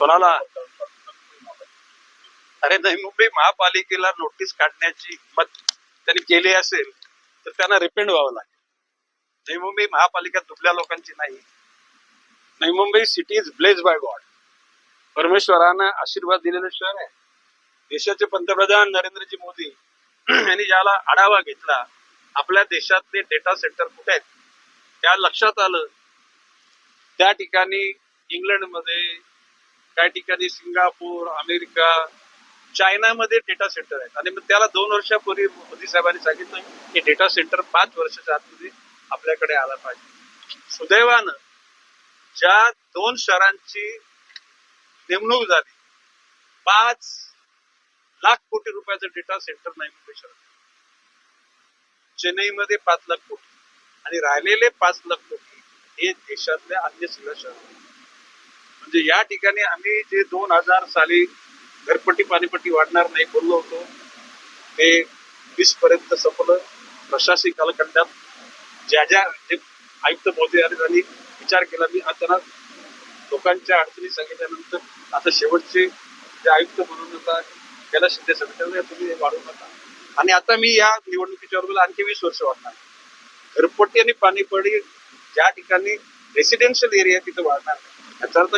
कोणाला? अरे नवी मुंबई महापालिकेला नोटीस काढण्याची हिंमत त्यांनी केली असेल तर त्यांना रिपेंड व्हावं लागेल. नवी मुंबई महापालिका दुबळ्या लोकांची नाही. Navi Mumbai city is blessed by God. परमेश्वरानं आशीर्वाद दिलेलं शहर आहे. देशाचे पंतप्रधान नरेंद्रजी मोदी यांनी ज्याला आढावा घेतला आपल्या देशातले डेटा सेंटर कुठे आहेत त्या लक्षात आलं. त्या ठिकाणी इंग्लंडमध्ये, काही ठिकाणी सिंगापूर, अमेरिका, चायनामध्ये डेटा सेंटर आहेत. आणि मग त्याला 2 वर्षापूर्वी मोदी साहेबांनी सांगितलं की डेटा सेंटर 5 वर्षाच्या आतमध्ये आपल्याकडे आला पाहिजे. सुदैवानं ज्या 2 शहरांची नेमणूक झाली 5 लाख कोटी रुपयाचं डेटा सेंटर नाही मुंबई शहरात. चेन्नईमध्ये 5 लाख कोटी आणि राहिलेले 5 लाख कोटी हे देशातल्या अन्य सगळ्या शहर. म्हणजे या ठिकाणी आम्ही जे 2000 साली घरपट्टी पाणीपट्टी वाढणार नाही बोललो होतो ते 20 पर्यंत संपलं. प्रशासकीय कालखंडात ज्या जे आयुक्त महोदयांनी विचार केला, मी त्यांना लोकांच्या अडचणी सांगितल्यानंतर आता शेवटचे जे आयुक्त म्हणून होता त्याला शिंदे समितीने तुम्ही वाढवू नका. आणि आता मी या निवडणुकीच्या बरोबर आणखी 20 वर्ष वाढणार. घरपट्टी आणि पाणीपट्टी ज्या ठिकाणी रेसिडेन्शियल एरिया तिथे वाढणार नाही. याचा अर्थ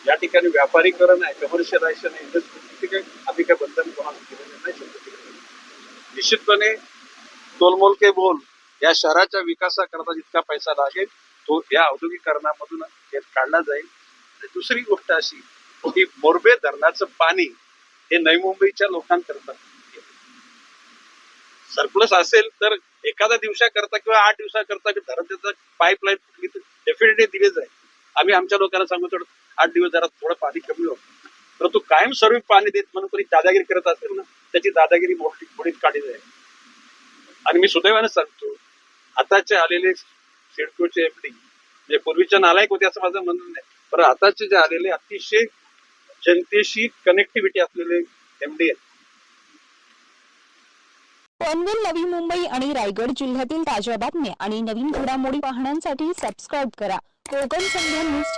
या ठिकाणी व्यापारीकरण आहे, कमर्शियलायझेशन आहे, इंडस्ट्री काही आम्ही काय बंधन कोणाला केलेलं नाही. निश्चितपणे तोलमोल के बोल या शहराच्या विकासाकरता जितका पैसा लागेल तो या औद्योगिकरणामधून काढला जाईल. दुसरी गोष्ट अशी की मोरबे धरणाचं पाणी हे नवी मुंबईच्या लोकांकरता सरप्लस असेल तर एखाद्या दिवसाकरता किंवा 8 दिवसाकरता धरणाचं पाईपलाईन फुटली तर डेफिनेटली दिले जाईल. आम्ही आमच्या लोकांना सांगू 8 दिवस जरा थोडं पाणी कमी होतं, परंतु कायमस्वरूपी पाणी देत म्हणून कोणी दादागिरी करत असेल ना त्याची दादागिरी मोडीत काढली जाईल. आणि मी सुदैवाने सांगतो आताचे आलेले सिडकोचे एमडी म्हणजे पूर्वीच्या नालायक होते असं माझं म्हणणं नाही, पण आताचे जे आलेले अतिशय जनतेशी कनेक्टिव्हिटी असलेले एमडी आहेत. पनवेल, नवी मुंबई आणि रायगड जिल्ह्यातील ताज्या बातम्या आणि नवीन घडामोडी पाहण्यासाठी सबस्क्राईब करा कोकण संध्या न्यूज.